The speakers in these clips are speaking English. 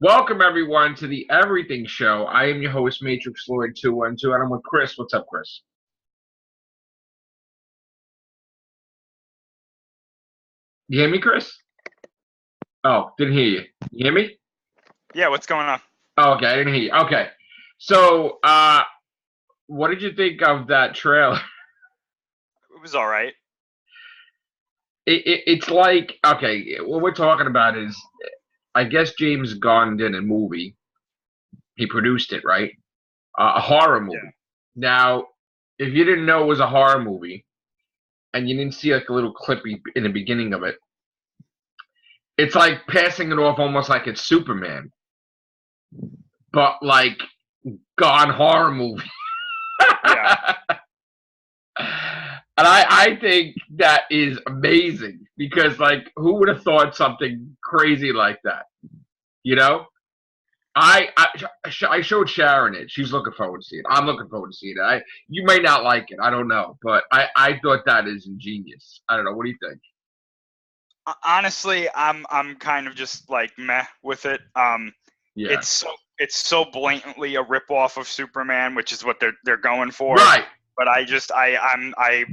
Welcome everyone to the Everything Show. I am your host, Matrixlord212, and I'm with Chris. What's up, Chris? You hear me, Chris? Oh, didn't hear you. You hear me? Yeah, what's going on? Oh, okay, I didn't hear you. Okay. So, what did you think of that trailer? It was all right. It's like, okay, what we're talking about is, I guess James Gunn did a movie. He produced it, right? A horror movie. Yeah. Now, if you didn't know it was a horror movie, and you didn't see like a little clip in the beginning of it, it's like passing it off almost like it's Superman, but like gone horror movie. Yeah. And I think that is amazing because, like, who would have thought something crazy like that? You know, I showed Sharon it. She's looking forward to seeing it. I'm looking forward to seeing it. You may not like it. I don't know, but I thought that is ingenious. I don't know. What do you think? Honestly, I'm kind of just like meh with it. Yeah. It's so blatantly a ripoff of Superman, which is what they're going for. Right. But I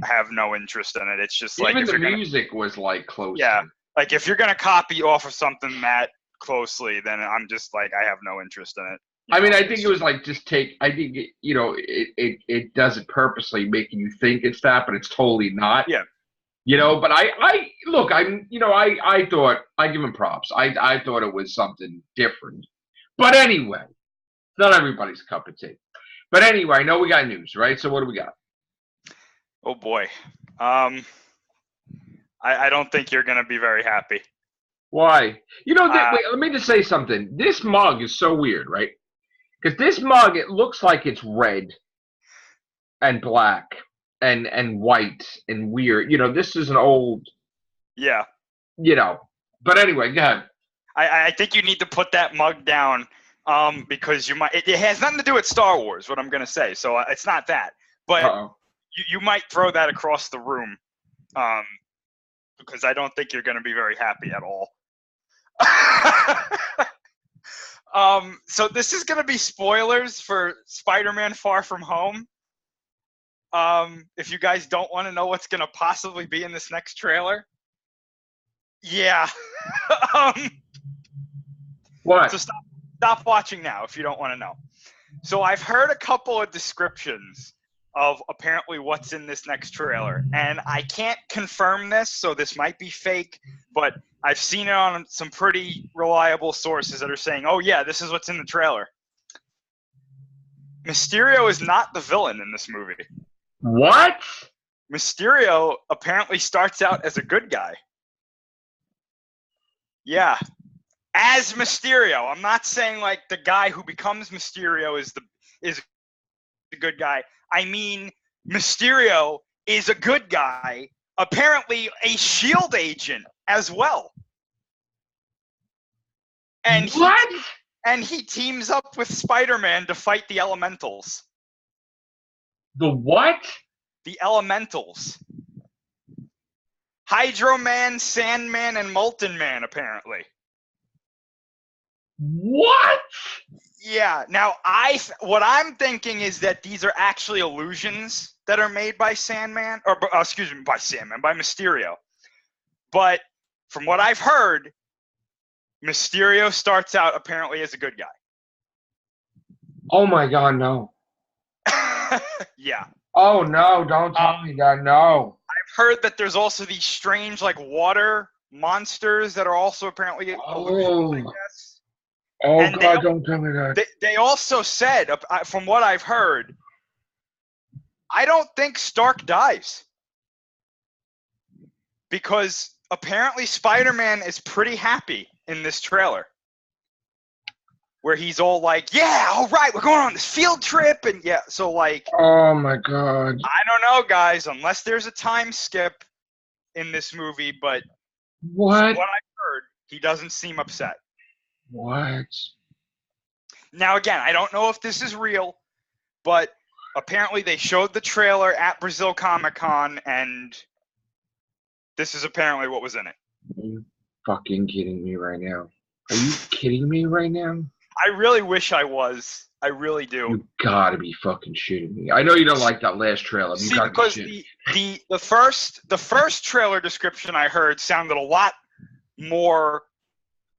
have no interest in it. It's just like even if the you're music was like close. Yeah. To like if you're gonna copy off of something that closely, then I'm just like I have no interest in it. I mean, I think it was like just take. I think it does it purposely, making you think it's that, but it's totally not. Yeah. But I look. I thought I give him props. I thought it was something different. But anyway, not everybody's cup of tea. But anyway, I know we got news, right? So what do we got? Oh boy. I don't think you're gonna be very happy. Why? Wait, let me just say something. This mug is so weird, right? Because this mug, it looks like it's red and black and white and weird. This is an old. Yeah. But anyway, go ahead. I think you need to put that mug down because you might. It has nothing to do with Star Wars, what I'm going to say. So it's not that. But you might throw that across the room because I don't think you're going to be very happy at all. So this is going to be spoilers for Spider-Man Far From Home. If you guys don't want to know what's going to possibly be in this next trailer. Yeah. What? So stop watching now if you don't want to know. So I've heard a couple of descriptions of apparently what's in this next trailer. And I can't confirm this, so this might be fake, but I've seen it on some pretty reliable sources that are saying, oh yeah, this is what's in the trailer. Mysterio is not the villain in this movie. What? Mysterio apparently starts out as a good guy. Yeah. As Mysterio. I'm not saying like the guy who becomes Mysterio is the good guy. I mean, Mysterio is a good guy, apparently a SHIELD agent as well. And what? He teams up with Spider-Man to fight the Elementals. The what? The Elementals. Hydro Man, Sandman, and Molten Man, apparently. What? Yeah. Now, what I'm thinking is that these are actually illusions that are made by Sandman, or excuse me, by Mysterio. But from what I've heard, Mysterio starts out apparently as a good guy. Oh my God, no. Yeah. Oh no, don't tell me that, no. I've heard that there's also these strange like water monsters that are also apparently illusions, I guess. Oh and God, don't tell me that. They also said, from what I've heard, I don't think Stark dies. Because apparently Spider-Man is pretty happy in this trailer. Where he's all like, yeah, all right, we're going on this field trip. And yeah, so like. Oh my God. I don't know, guys, unless there's a time skip in this movie. But what? From what I've heard, he doesn't seem upset. What? Now, again, I don't know if this is real, but apparently they showed the trailer at Brazil Comic-Con, and this is apparently what was in it. Are you fucking kidding me right now? Are you kidding me right now? I really wish I was. I really do. You gotta be fucking shitting me. I know you don't like that last trailer. But you See, gotta because be shitting. the first trailer description I heard sounded a lot more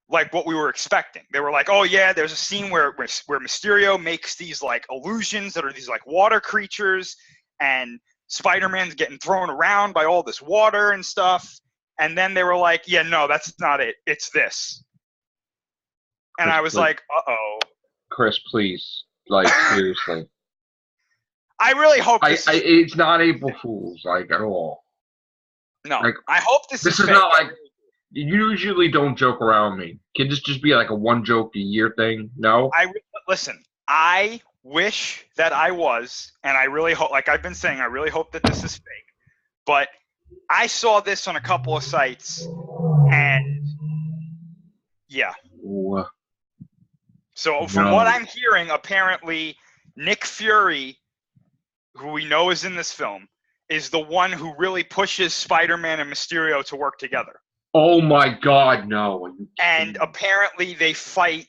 like what we were expecting. They were like, oh yeah, there's a scene where Mysterio makes these like illusions that are these like water creatures, and Spider-Man's getting thrown around by all this water and stuff. And then they were like, yeah, no, that's not it. It's this. And Chris, I was please. like, uh-oh. Chris, please. Like, seriously. I really hope this it's not April Fool's, like, at all. No. Like, I hope this is fake. not like, you usually don't joke around me. Can this just be like a one joke a year thing? No? Listen, I wish that I was, and I really hope, like I've been saying, I really hope that this is fake. But I saw this on a couple of sites, and yeah. Ooh. So from what I'm hearing, apparently Nick Fury, who we know is in this film, is the one who really pushes Spider-Man and Mysterio to work together. Oh my God, no. And apparently they fight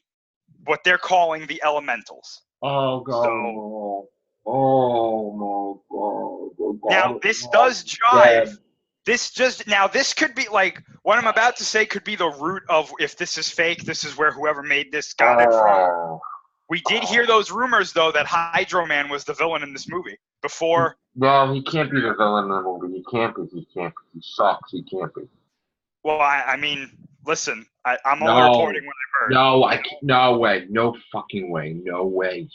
what they're calling the elementals. Oh God. So, oh my God. Now this does jive. This could be like what I'm about to say could be the root of if this is fake, this is where whoever made this got it from. We did hear those rumors though that Hydro Man was the villain in this movie before. No, he can't be the villain in the movie. He can't be. He sucks. He can't be. Well, I mean, listen, I'm only reporting what I've heard. No way. No fucking way. No way.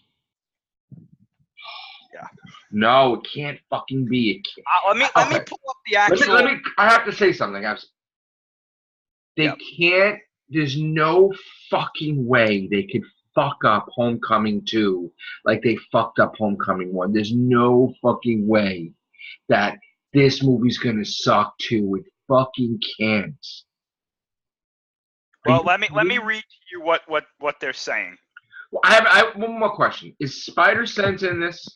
Yeah. No, it can't fucking be. It can't. Let me pull up the actual. I have to say something. They can't. There's no fucking way they could fuck up Homecoming 2 like they fucked up Homecoming 1. There's no fucking way that this movie's gonna suck too. It fucking can't. Well, let me read to you what they're saying. Well, I have one more question. Is Spider Sense in this?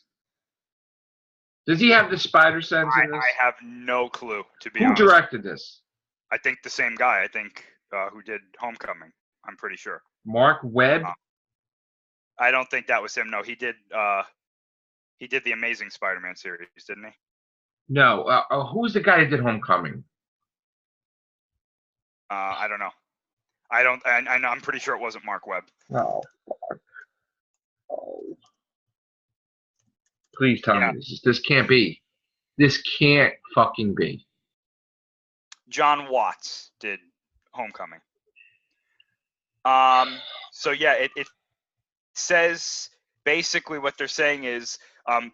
Does he have the Spider Sense in this? I have no clue, to be honest. Who directed this? I think the same guy. I think who did Homecoming. I'm pretty sure. Mark Webb? I don't think that was him. No, he did the Amazing Spider-Man series, didn't he? No. Who's the guy that did Homecoming? I don't know. I'm pretty sure it wasn't Mark Webb. Oh, fuck. Oh. Please tell me this can't be. This can't fucking be. John Watts did Homecoming. So yeah, it says basically what they're saying is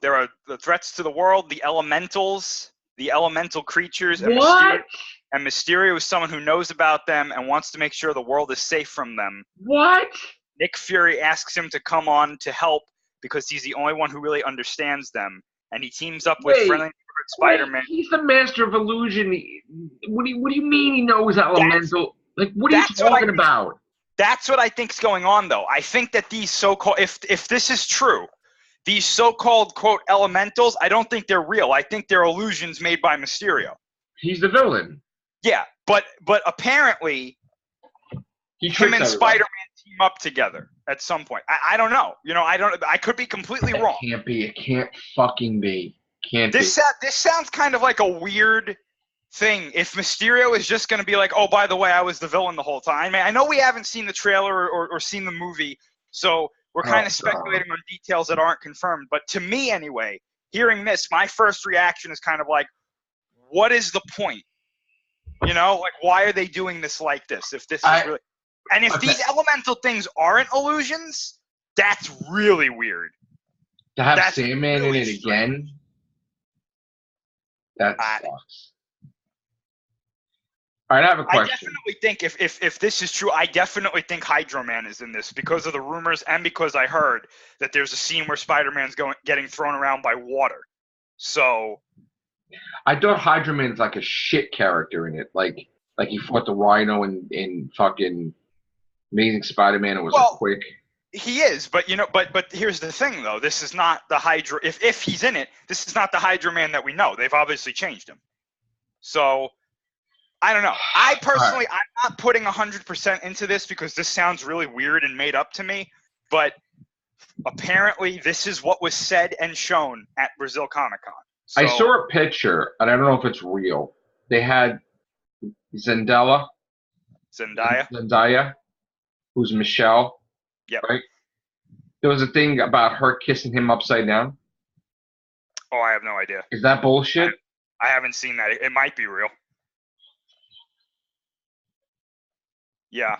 there are the threats to the world, the elementals, the elemental creatures, and Mysterio is someone who knows about them and wants to make sure the world is safe from them. What? Nick Fury asks him to come on to help because he's the only one who really understands them, and he teams up with friendly Spider-Man. He's the master of illusion. What do you mean he knows elemental? What are you talking about? That's what I think's going on, though. I think that these so-called, if this is true, these so-called quote elementals, I don't think they're real. I think they're illusions made by Mysterio. He's the villain. Yeah, but apparently, him and Spider-Man team up together at some point. I don't know. I could be completely wrong. It can't be. It can't fucking be. This sounds kind of like a weird thing. If Mysterio is just going to be like, oh, by the way, I was the villain the whole time. I know we haven't seen the trailer or seen the movie, so we're kind of speculating on details that aren't confirmed. But to me, anyway, hearing this, my first reaction is kind of like, what is the point? Why are they doing this like this? If this is really, and if these elemental things aren't illusions, that's really weird. To have Sandman in it again, that sucks. All right, I have a question. I definitely think if this is true, I definitely think Hydro Man is in this because of the rumors and because I heard that there's a scene where Spider-Man's getting thrown around by water. So I thought Hydro Man's like a shit character in it, like he fought the Rhino in fucking Amazing Spider-Man. It was quick. He is, but but here's the thing though. This is not the Hydro. If he's in it, this is not the Hydro Man that we know. They've obviously changed him. So. I don't know. I personally, Right. I'm not putting 100% into this because this sounds really weird and made up to me. But apparently, this is what was said and shown at Brazil Comic Con. So, I saw a picture, and I don't know if it's real. They had Zendaya, Zendaya. who's Michelle, Yep. right? There was a thing about her kissing him upside down. Oh, I have no idea. Is that bullshit? I haven't seen that. It might be real. Yeah.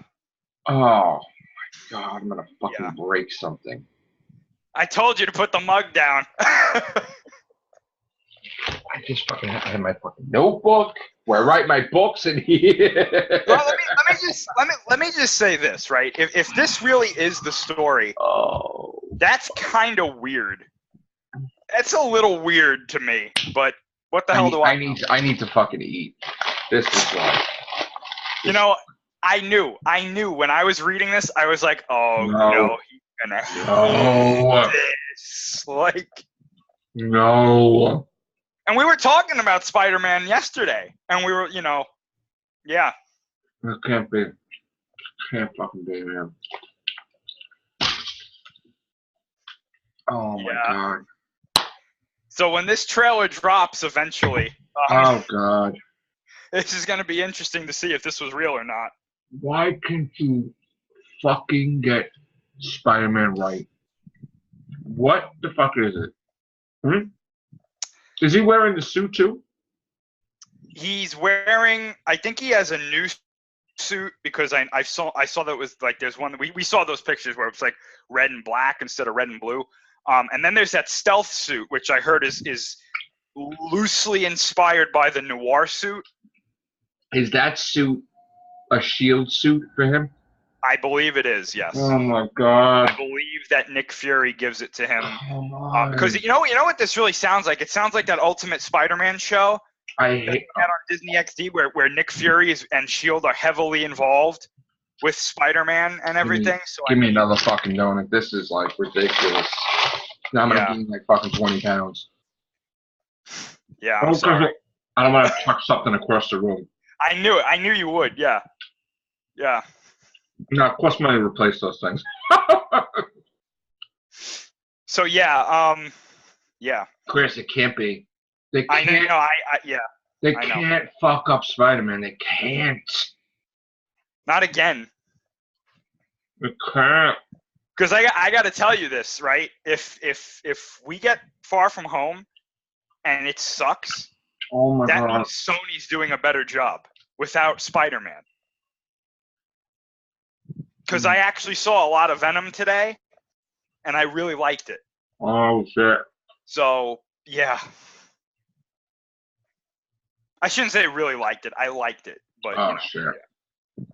Oh my god, I'm gonna fucking break something. I told you to put the mug down. I just fucking have my fucking notebook where I write my books in here. Well, let me just say this, right? If this really is the story, that's kind of weird. It's a little weird to me, but what the hell do I know? I need to fucking eat. This is like, you know, I knew when I was reading this, I was like, oh no, he's gonna hate this. Like, no. And we were talking about Spider-Man yesterday, and we were, yeah. It can't be. Can't fucking be, man. Oh my god. So when this trailer drops eventually, oh god, this is going to be interesting to see if this was real or not. Why can't you fucking get Spider-Man right? What the fuck is it? Is he wearing the suit too? He's wearing. I think he has a new suit because I saw that it was like there's one we saw those pictures where it's like red and black instead of red and blue. And then there's that stealth suit, which I heard is loosely inspired by the noir suit. Is that suit a shield suit for him? I believe it is, yes. Oh my god. I believe that Nick Fury gives it to him. Because you know what this really sounds like? It sounds like that Ultimate Spider-Man show I hate that on Disney XD where Nick Fury and S.H.I.E.L.D. are heavily involved with Spider-Man and everything. Give me another fucking donut. This is like ridiculous. Now I'm gonna gain like fucking 20 pounds. Yeah, I'm sorry. I don't want to chuck something across the room. I knew it. I knew you would. Yeah. Yeah. No, it costs money to replace those things. So yeah. Chris, it can't be. They can't. I know. They can't fuck up Spider-Man. They can't. Not again. They can't. Because I got to tell you this, right? If we get Far From Home and it sucks, that means Sony's doing a better job without Spider-Man. Because I actually saw a lot of Venom today, and I really liked it. Oh, shit. So, yeah. I shouldn't say really liked it. I liked it. But, shit.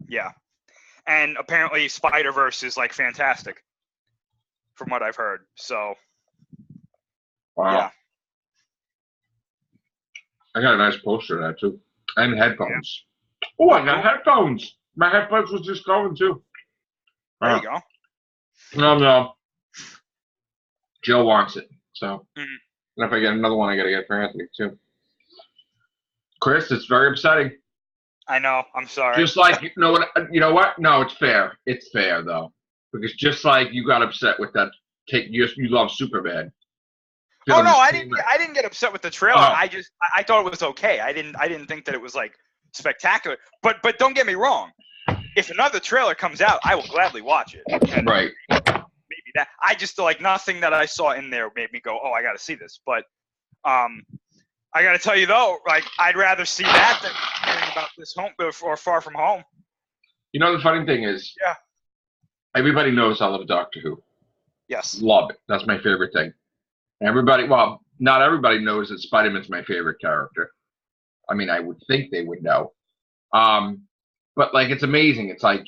Yeah. And apparently Spider-Verse is, like, fantastic, from what I've heard. So, wow. Yeah. I got a nice poster of that, too. And headphones. Yeah. Oh, I got headphones. My headphones was just going, too. There you go. No. Joe wants it. So, and if I get another one, I got to get it for Anthony, too. Chris, it's very upsetting. I know. I'm sorry. Just like, you know what? No, it's fair. It's fair, though. Because just like you got upset with that, you love Superman. Oh, no, I didn't get upset with the trailer. I thought it was okay. I didn't think that it was, like, spectacular. But don't get me wrong. If another trailer comes out, I will gladly watch it. And right. Maybe that. I just like nothing that I saw in there made me go, oh, I got to see this. But I got to tell you though, like I'd rather see that than hearing about this home or Far From Home. You know the funny thing is, everybody knows I love Doctor Who. Yes. Love it. That's my favorite thing. Well, not everybody knows that Spider-Man's my favorite character. I mean, I would think they would know. But, like, it's amazing. It's like,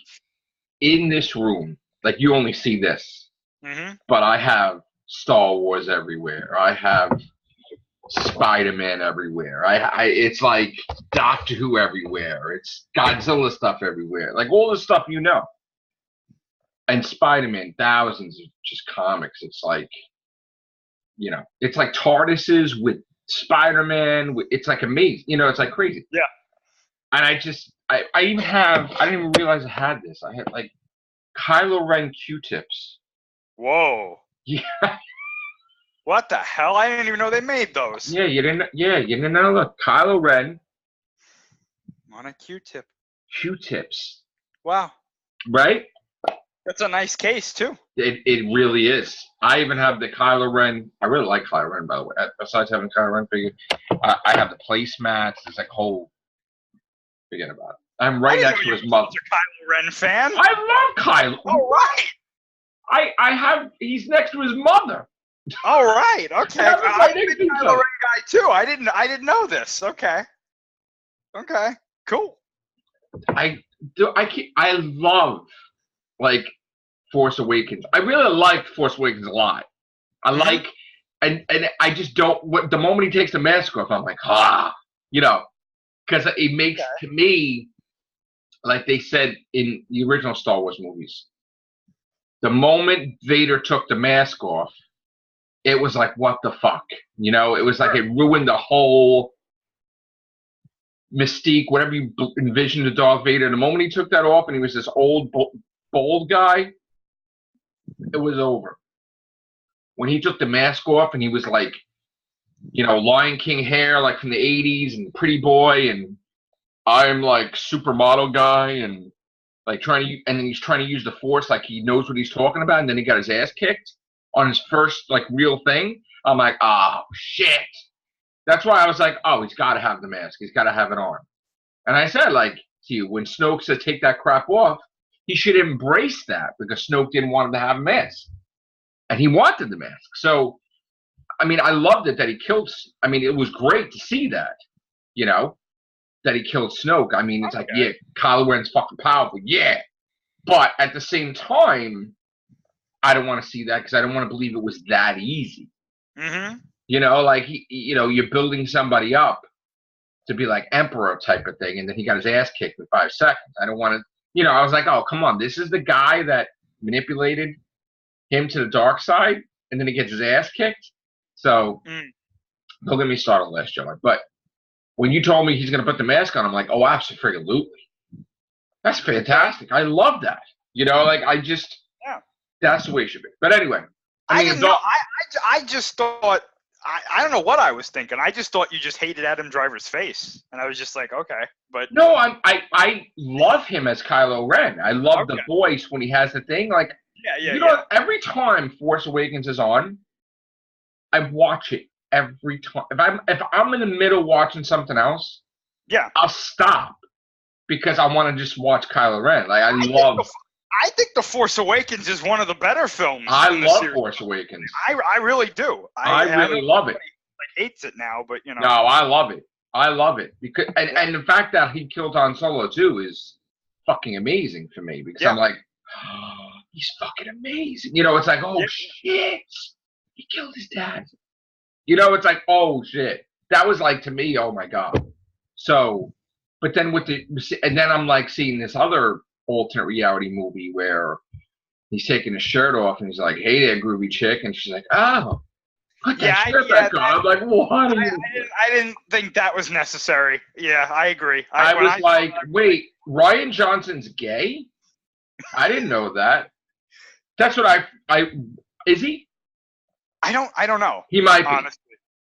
in this room, like, you only see this. Mm-hmm. But I have Star Wars everywhere. I have Spider-Man everywhere. It's like Doctor Who everywhere. It's Godzilla stuff everywhere. Like, all the stuff you know. And Spider-Man, thousands of just comics. It's like, it's like TARDISes with Spider-Man. It's like amazing. It's like crazy. Yeah. And I even have, I didn't even realize I had this. I had like Kylo Ren Q-tips. Whoa. Yeah. What the hell? I didn't even know they made those. Yeah, you didn't know. Look, Kylo Ren. On a Q-tip. Q-tips. Wow. Right? That's a nice case, too. It really is. I even have the Kylo Ren. I really like Kylo Ren, by the way. Besides having Kylo Ren figure, I have the placemats. There's like whole. Forget about it. I'm right next to his mother. You're a Kylo Ren fan? I love Kylo. All right. I have. He's next to his mother. All right. Okay. I'm a big Kylo Ren guy too. I didn't know this. Okay. Okay. Cool. I love like Force Awakens. I really liked Force Awakens a lot. I like, and I just don't. The moment he takes the mask off, I'm like, because it makes to me, like they said in the original Star Wars movies, the moment Vader took the mask off, it was like, what the fuck? It was like it ruined the whole mystique, whatever you envisioned of Darth Vader. The moment he took that off and he was this old, bald guy, it was over. When he took the mask off and he was like, Lion King hair, like from the 80s, and pretty boy, and I'm like supermodel guy, and like and then he's trying to use the Force like he knows what he's talking about, and then he got his ass kicked on his first like real thing. I'm like, oh shit. That's why I was like, oh, he's got to have the mask. He's got to have it on. And I said, like, to you, when Snoke said take that crap off, he should embrace that because Snoke didn't want him to have a mask. And he wanted the mask. So, I mean, I loved it that he killed. I mean, it was great to see that, that he killed Snoke. I mean, it's like, yeah, Kylo Ren's fucking powerful. Yeah. But at the same time, I don't want to see that because I don't want to believe it was that easy. Mm-hmm. Like you're building somebody up to be like emperor type of thing, and then he got his ass kicked in 5 seconds. I don't want to, I was like, oh, come on, this is the guy that manipulated him to the dark side, and then he gets his ass kicked. So don't get me started, last Joe. But when you told me he's gonna put the mask on, I'm like, oh, absolutely, that's fantastic. I love that. Like that's the way it should be. But anyway, I didn't know. I just thought. I don't know what I was thinking. I just thought you just hated Adam Driver's face, and I was just like, okay, but no, I love him as Kylo Ren. I love the voice when he has the thing. Like, every time Force Awakens is on, I watch it every time. If I'm in the middle watching something else, I'll stop because I want to just watch Kylo Ren. Like I think The Force Awakens is one of the better films. I love Force Awakens. I really do. I really love it. Hates it now, but No, I love it. I love it because and the fact that he killed Han Solo too is fucking amazing for me because I'm like, oh, he's fucking amazing. It's like, oh shit, he killed his dad. It's like, oh shit. That was like to me, oh my god. So, but then and then I'm like seeing this other alternate reality movie where he's taking his shirt off and he's like, hey there, groovy chick, and she's like, oh, put that shirt back on. I'm like, what? I didn't think that was necessary. Yeah, I agree. I was like, wait, Ryan Johnson's gay? I didn't know that. That's what I is he? I don't know. He might be. Honestly.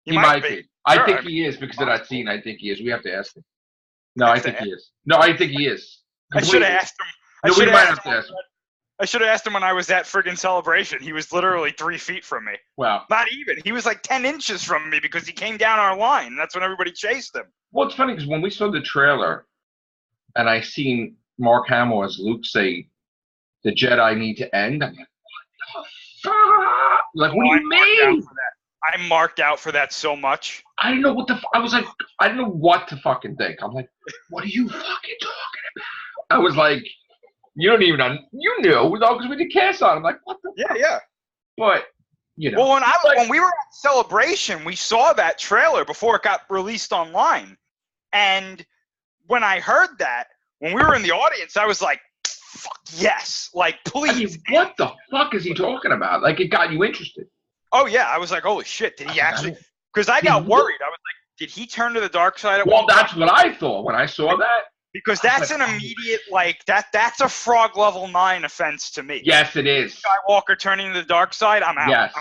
He might be. I think he is because of that scene. I think he is. We have to ask him. No, I think he is. No, I think he is. I should have asked him. I should have asked him when I was at friggin' Celebration. He was literally 3 feet from me. Wow. Not even. He was like 10 inches from me because he came down our line. And that's when everybody chased him. Well, it's funny because when we saw the trailer and I seen Mark Hamill as Luke say, the Jedi need to end, I'm like, what the fuck? Like, what do you mean? I marked out for that so much. I didn't know what I was like, I didn't know what to fucking think. I'm like, what are you fucking talking about? I was like, you don't even know. You knew because we did cast on. I'm like, what the fuck? Yeah. But, Well, when we were at Celebration, we saw that trailer before it got released online. And when I heard that, when we were in the audience, I was like, fuck yes. Like, please. I mean, what the fuck is he talking about? Like, it got you interested. Oh, yeah. I was like, holy shit. Did he actually? Because I got worried. I was like, did he turn to the dark side? Well, that's what I thought when I saw that. Because that's an immediate, like, that's a Frog level 9 offense to me. Yes, it is. Skywalker turning to the dark side, I'm out. Yes,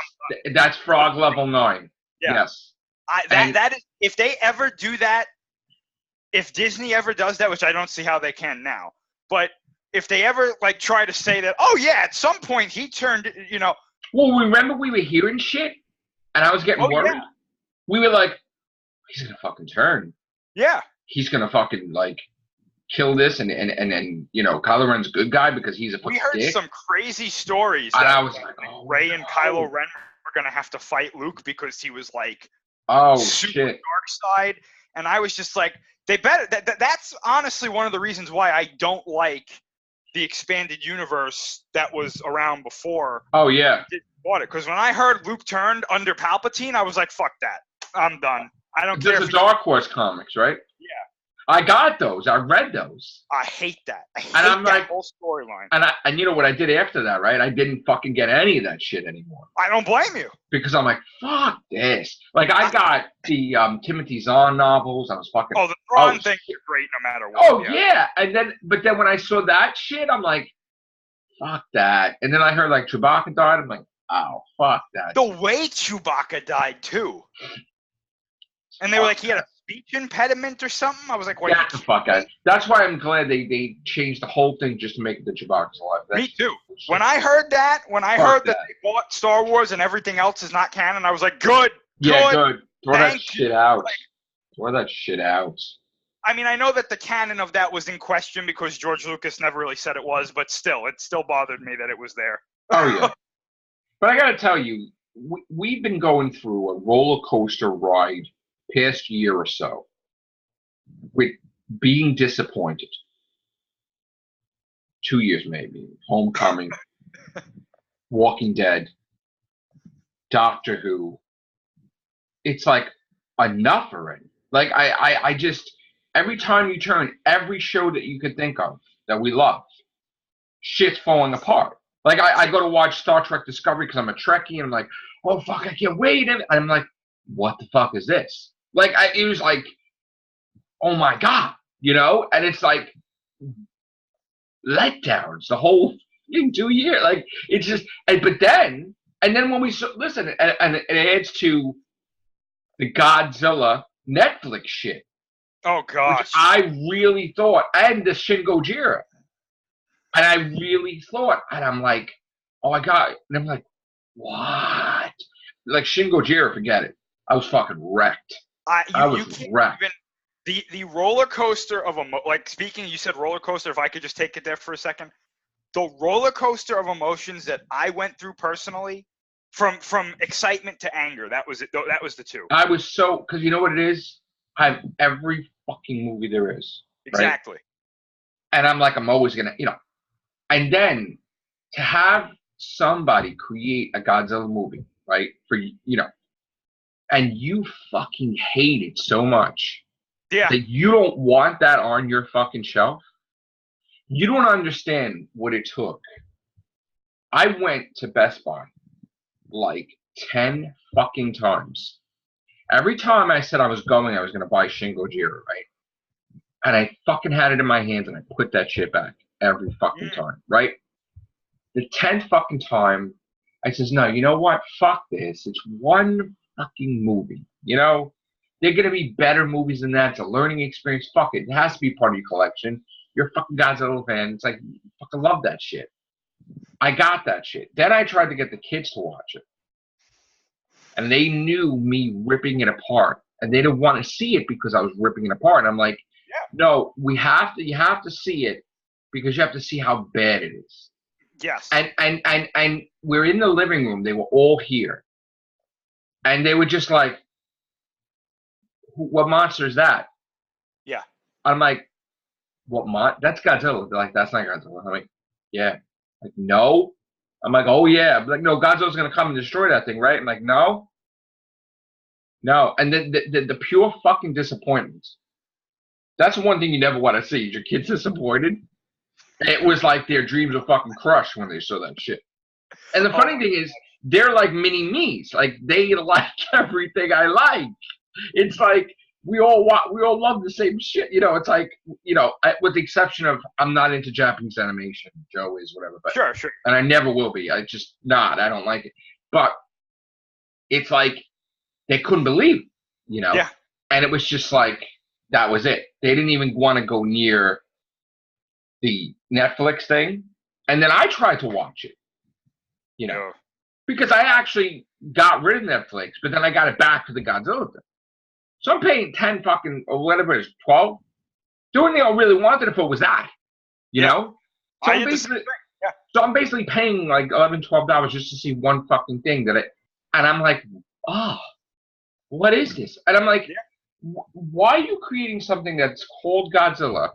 that's Frog level 9. Yeah. Yes. That is, if they ever do that, if Disney ever does that, which I don't see how they can now, but if they ever, like, try to say that, oh, yeah, at some point he turned, you know. Well, remember we were hearing shit, and I was getting worried? Yeah. We were like, he's going to fucking turn. Yeah. He's going to fucking, like, kill this, and you know, Kylo Ren's a good guy because he's a fucking dick. We heard some crazy stories. And I was like, Ray and Kylo Ren were going to have to fight Luke because he was, like, super shit. dark side. And I was just like, they better. That's honestly one of the reasons why I don't like the expanded universe that was around before. Oh, yeah. Because when I heard Luke turned under Palpatine, I was like, fuck that. I'm done. I don't care. There's the Dark Horse comics, right? Yeah. I got those. I read those. I hate that. I hate that whole storyline. And you know what I did after that, right? I didn't fucking get any of that shit anymore. I don't blame you. Because I'm like, fuck this. Like, I got the Timothy Zahn novels. I was fucking... Oh, the Thrawn thing is great no matter what. Oh, yeah. But then when I saw that shit, I'm like, fuck that. And then I heard, like, Chewbacca died. I'm like, oh, fuck that. The way Chewbacca died, too. And they were like, he had a speech impediment or something. I was like, "Get the fuck out!" That's why I'm glad they changed the whole thing just to make it the Chewbacca's alive. Me too. When I heard that they bought Star Wars and everything else is not canon, I was like, good. Yeah, good. Throw that shit out. Throw that shit out. I mean, I know that the canon of that was in question because George Lucas never really said it was, but still, it still bothered me that it was there. Oh yeah. But I gotta tell you, we've been going through a roller coaster ride past year or so with being disappointed. 2 years maybe. Homecoming, Walking Dead, Doctor Who. It's like enough already. Like I just, every time you turn, every show that you could think of that we love, shit's falling apart. Like I go to watch Star Trek Discovery because I'm a Trekkie and I'm like, oh fuck, I can't wait. And I'm like, what the fuck is this? Like, it was like, oh my God, you know? And it's like, letdowns the whole in 2 years. Like, it's just, but then when we, listen, and it adds to the Godzilla Netflix shit. Oh, gosh. Which I really thought, and the Shin Gojira. And I really thought, and I'm like, oh my God. And I'm like, what? Like, Shin Gojira, forget it. I was fucking wrecked. I was wrecked. The roller coaster of like speaking, you said roller coaster. If I could just take it there for a second, the roller coaster of emotions that I went through personally, from excitement to anger. That was it. That was the two. I was so, because you know what it is. I have every fucking movie there is. Exactly. Right? And I'm like, I'm always gonna, you know. And then to have somebody create a Godzilla movie, right? For you know. And you fucking hate it so much that you don't want that on your fucking shelf. You don't understand what it took. I went to Best Buy like 10 fucking times. Every time I said I was going to buy Shin Gojira, right? And I fucking had it in my hands and I put that shit back every fucking time, right? The 10th fucking time, I says, no, you know what? Fuck this. It's one fucking movie, you know? They're gonna be better movies than that. It's a learning experience. Fuck it. It has to be part of your collection. You're a fucking Godzilla fan. It's like, you fucking love that shit. I got that shit. Then I tried to get the kids to watch it. And they knew me ripping it apart. And they didn't want to see it because I was ripping it apart. And I'm like, no, you have to see it because you have to see how bad it is. Yes. And we're in the living room. They were all here. And they were just like, what monster is that? Yeah. I'm like, that's Godzilla. They're like, that's not Godzilla. I'm like, yeah. Like, no. I'm like, oh yeah. I'm like, no, Godzilla's gonna come and destroy that thing, right? I'm like, no. No. And the pure fucking disappointment. That's one thing you never want to see. Is your kids disappointed? It was like their dreams were fucking crushed when they saw that shit. And the funny thing is, they're like mini me's. Like, they like everything I like. It's like, we all love the same shit. You know, it's like, you know, with the exception of I'm not into Japanese animation. Joe is, whatever, but Sure. and I never will be. I just not. I don't like it. But it's like they couldn't believe, you know. Yeah. And it was just like that was it. They didn't even want to go near the Netflix thing. And then I tried to watch it, you know, because I actually got rid of Netflix, but then I got it back to the Godzilla thing. So I'm paying 10 fucking, or whatever it is, 12. The only thing I really wanted it for was that, you know? So I'm basically paying like $11, $12 just to see one fucking thing and I'm like, oh, what is this? And I'm like, why are you creating something that's called Godzilla,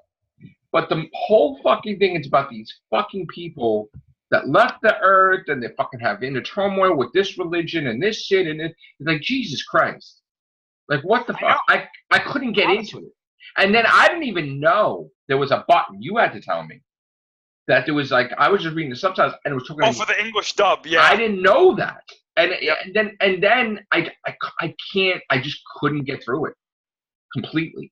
but the whole fucking thing is about these fucking people that left the earth and they fucking have inner turmoil with this religion and this shit and it. Like, Jesus Christ. Like, what the fuck? I couldn't get into it. And then I didn't even know there was a button. You had to tell me that there was, like, I was just reading the subtitles and it was talking. Oh, for the English dub, yeah. I didn't know that. And then I just couldn't get through it completely.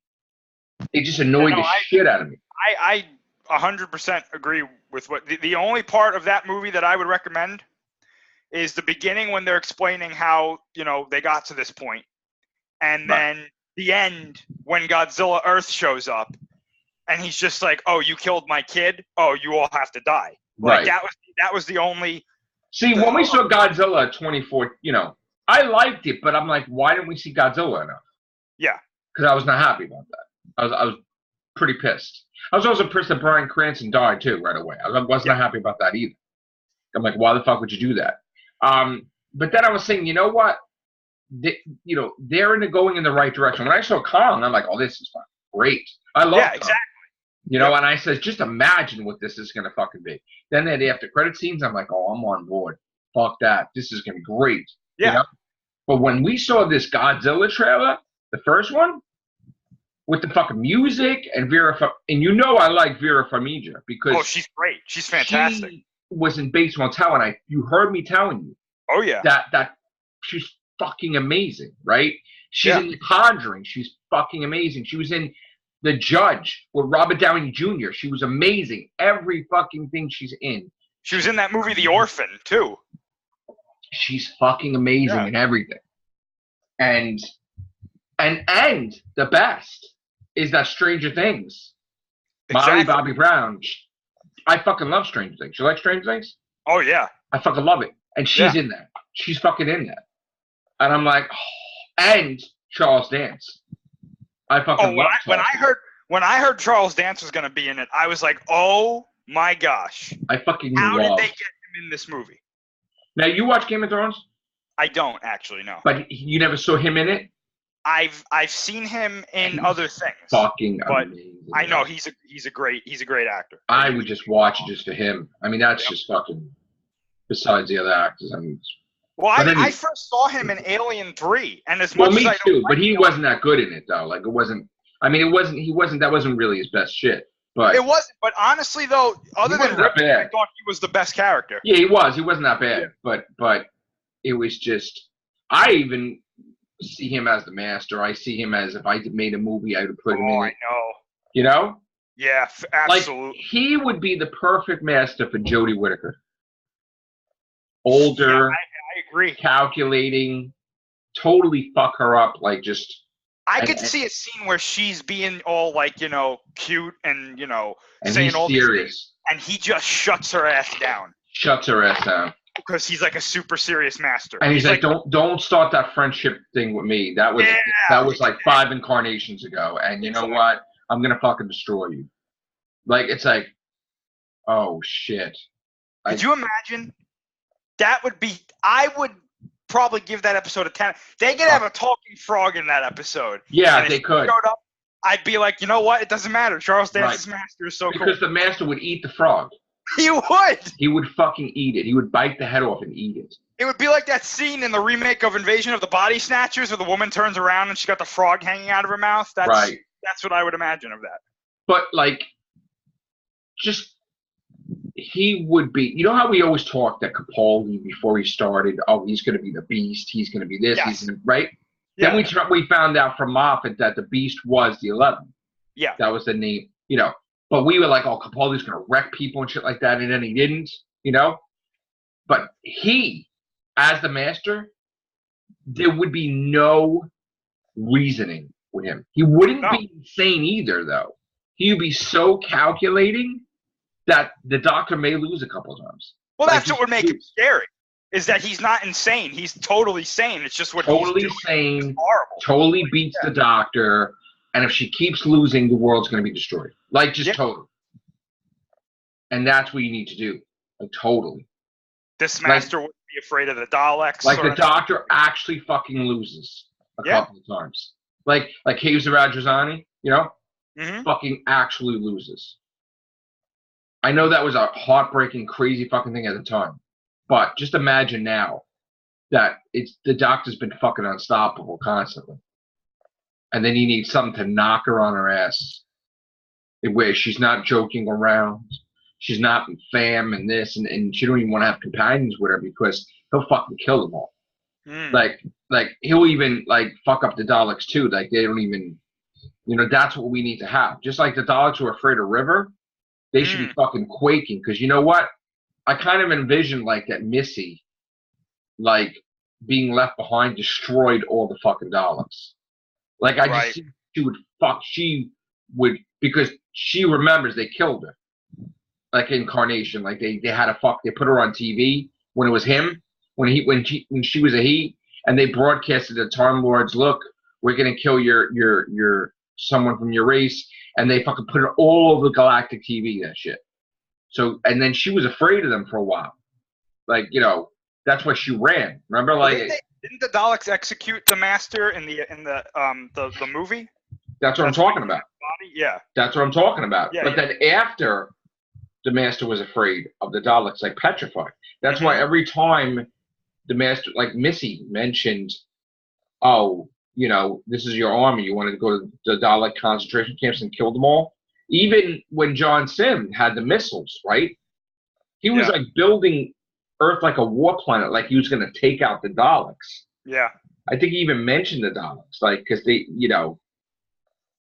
It just annoyed the shit out of me. I 100% agree with what the only part of that movie that I would recommend is the beginning when they're explaining how, you know, they got to this point. And then the end when Godzilla Earth shows up and he's just like, oh, you killed my kid? Oh, you all have to die. Like, that was the only. See, when we saw Godzilla 24, you know, I liked it, but I'm like, why didn't we see Godzilla enough? Yeah. Because I was not happy about that. I was pretty pissed. I was also pissed that Bryan Cranston died too right away. I wasn't happy about that either. I'm like, why the fuck would you do that? But then I was saying, you know what? They're going in the right direction. When I saw Kong, I'm like, oh, this is great. I love Kong. Exactly. You know, and I said, just imagine what this is going to fucking be. Then the after credit scenes, I'm like, oh, I'm on board. Fuck that. This is going to be great. Yeah. You know? But when we saw this Godzilla trailer, the first one, with the fucking music and and you know I like Vera Farmiga because she's great. She's fantastic. She was in Bates Motel, and you heard me telling you. Oh yeah. That she's fucking amazing, right? She's in The Conjuring. She's fucking amazing. She was in The Judge with Robert Downey Jr. She was amazing. Every fucking thing she's in. She was in that movie The Orphan too. She's fucking amazing in everything. And the best is that Stranger Things. Exactly. Molly Bobby Brown. I fucking love Stranger Things. You like Stranger Things? Oh, yeah. I fucking love it. And she's in that. She's fucking in that. And I'm like, oh. And Charles Dance. I fucking love when I heard Charles Dance was going to be in it, I was like, oh my gosh. I fucking How did they get him in this movie? Now, you watch Game of Thrones? I don't actually, no. But you never saw him in it? I've seen him in other things. Fucking amazing. I know he's a great actor. I would just watch it just for him. I mean, that's just fucking. Besides the other actors, I mean. Well, I first saw him in Alien 3, and as much as I too, but he wasn't that good in it though. Like it wasn't. I mean, that wasn't really his best shit. But it wasn't. But honestly, though, other than Ripley, I thought he was the best character. Yeah, he was. He wasn't that bad. Yeah. But it was just. I even see him as the master. I see him as if I made a movie, I would put him in. I know. You know? Yeah, absolutely. Like, he would be the perfect master for Jodie Whittaker. Older. Yeah, I agree. Calculating. Totally fuck her up. Like, just. I could see a scene where she's being all, like, you know, cute and, you know, and saying all serious. These things, and he just shuts her ass down. Shuts her ass down. Because he's like a super serious master. And he's like, don't start that friendship thing with me. That was like 5 incarnations ago. And you know what? I'm gonna fucking destroy you. Like, it's like, oh shit. Could you imagine? That would be. I would probably give that episode a 10. They could have a talking frog in that episode. Yeah, they could. Showed up, I'd be like, you know what? It doesn't matter. Charles Dance's master is so cool. Because the master would eat the frog. He would. He would fucking eat it. He would bite the head off and eat it. It would be like that scene in the remake of Invasion of the Body Snatchers where the woman turns around and she's got the frog hanging out of her mouth. That's what I would imagine of that. But, like, just, he would be, you know how we always talked that Capaldi, before he started, oh, he's going to be the beast, he's going to be this, he's going to, right? Then we found out from Moffat that the Beast was the 11th. Yeah. That was the name, you know. But we were like, oh, Capaldi's going to wreck people and shit like that, and then he didn't, you know. But he, as the Master, there would be no reasoning with him. He wouldn't be insane either, though. He would be so calculating that the Doctor may lose a couple of times. Well, that's what would make him scary, is that he's not insane. He's totally sane. It's just what totally he's doing. Sane, totally beats the Doctor, and if she keeps losing, the world's going to be destroyed. Like, just totally. And that's what you need to do. Like, totally. This Master wouldn't be afraid of the Daleks. Like, the Doctor actually fucking loses a couple of times. Like Hazel Rajazani, you know? Fucking actually loses. I know that was a heartbreaking, crazy fucking thing at the time. But just imagine now that the Doctor's been fucking unstoppable constantly. And then you need something to knock her on her ass. Where she's not joking around. She's not fam and this. And she don't even want to have companions with her because he'll fucking kill them all. Like he'll even like fuck up the Daleks too. Like they don't even, you know, that's what we need to have. Just like the Daleks were afraid of River, they should be fucking quaking. Because you know what? I kind of envisioned like that Missy, like being left behind, destroyed all the fucking Daleks. Like I just see she would because she remembers they killed her. Like Incarnation, like they had they put her on TV when it was him. When she was a he, and they broadcasted the Time Lords, look, we're gonna kill your someone from your race, and they fucking put it all over Galactic TV, that shit. So, and then she was afraid of them for a while, like, you know, that's why she ran. Remember, like, didn't the Daleks execute the Master in the movie? That's what I'm talking about. Yeah, that's what I'm talking about. Yeah, but then after the Master was afraid of the Daleks, like petrified. That's why every time the Master, like Missy mentioned, oh, you know, this is your army. You wanted to go to the Dalek concentration camps and kill them all. Even when John Sim had the missiles, right? He was like building Earth like a war planet, like he was going to take out the Daleks. Yeah. I think he even mentioned the Daleks, like, because they, you know,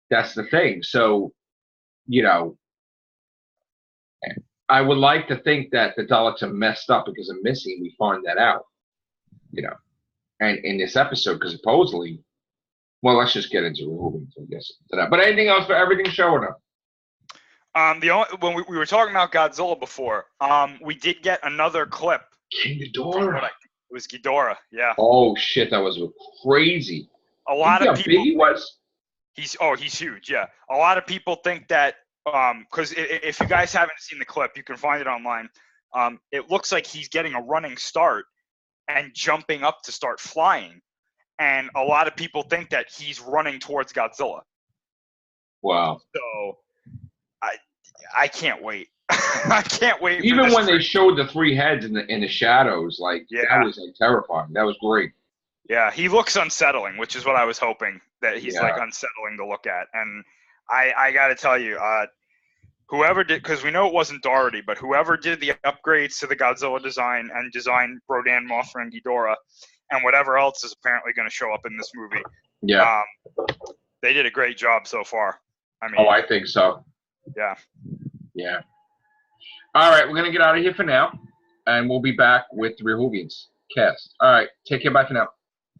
that's the thing. So, you know, I would like to think that the Daleks are messed up because of Missy. We find that out. You know, and in this episode, because supposedly, well, let's just get into the movie, I guess. But anything else for everything show or no? When we were talking about Godzilla before, we did get another clip. King Ghidorah. It was Ghidorah, yeah. Oh shit, that was crazy. A lot of people. How big he was? He's huge, yeah. A lot of people think that because if you guys haven't seen the clip, you can find it online. It looks like he's getting a running start and jumping up to start flying. And a lot of people think that he's running towards Godzilla. Wow. So I can't wait. I can't wait. Even when they showed the three heads in the shadows, like that was like terrifying. That was great. Yeah, he looks unsettling, which is what I was hoping, that he's like unsettling to look at. And I got to tell you, whoever did, because we know it wasn't Doherty, but whoever did the upgrades to the Godzilla design and designed Rodan, Mothra, and Ghidorah, and whatever else is apparently going to show up in this movie, they did a great job so far. I mean, I think so. Yeah. Yeah. All right, we're going to get out of here for now, and we'll be back with the Rehovians cast. All right, take care. Bye for now.